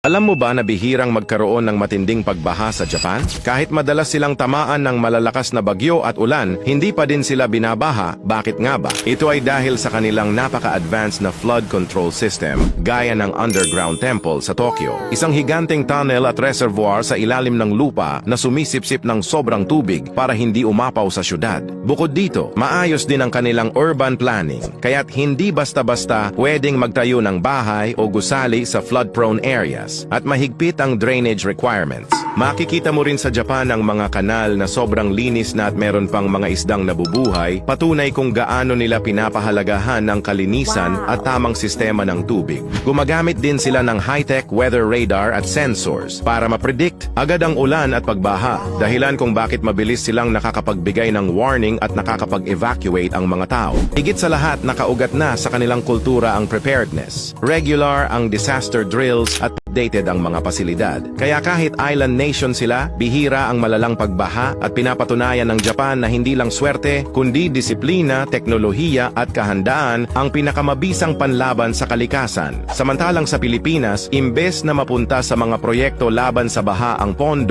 Alam mo ba na bihirang magkaroon ng matinding pagbaha sa Japan? Kahit madalas silang tamaan ng malalakas na bagyo at ulan, hindi pa din sila binabaha. Bakit nga ba? Ito ay dahil sa kanilang napaka-advanced na flood control system, gaya ng underground temple sa Tokyo. Isang higanteng tunnel at reservoir sa ilalim ng lupa na sumisipsip ng sobrang tubig para hindi umapaw sa syudad. Bukod dito, maayos din ang kanilang urban planning, kaya't hindi basta-basta pwedeng magtayo ng bahay o gusali sa flood-prone areas. At mahigpit ang drainage requirements. Makikita mo rin sa Japan ang mga kanal na sobrang linis na at meron pang mga isdang nabubuhay, patunay kung gaano nila pinapahalagahan ng kalinisan at tamang sistema ng tubig. Gumagamit din sila ng high-tech weather radar at sensors para ma-predict agad ang ulan at pagbaha, dahilan kung bakit mabilis silang nakakapagbigay ng warning at nakakapag-evacuate ang mga tao. Higit sa lahat, nakaugat na sa kanilang kultura ang preparedness. Regular ang disaster drills at updated ang mga pasilidad. Kaya kahit island nation sila, bihira ang malalang pagbaha at pinapatunayan ng Japan na hindi lang swerte, kundi disiplina, teknolohiya at kahandaan ang pinakamabisang panlaban sa kalikasan. Samantalang sa Pilipinas, imbes na mapunta sa mga proyekto laban sa baha ang pondo,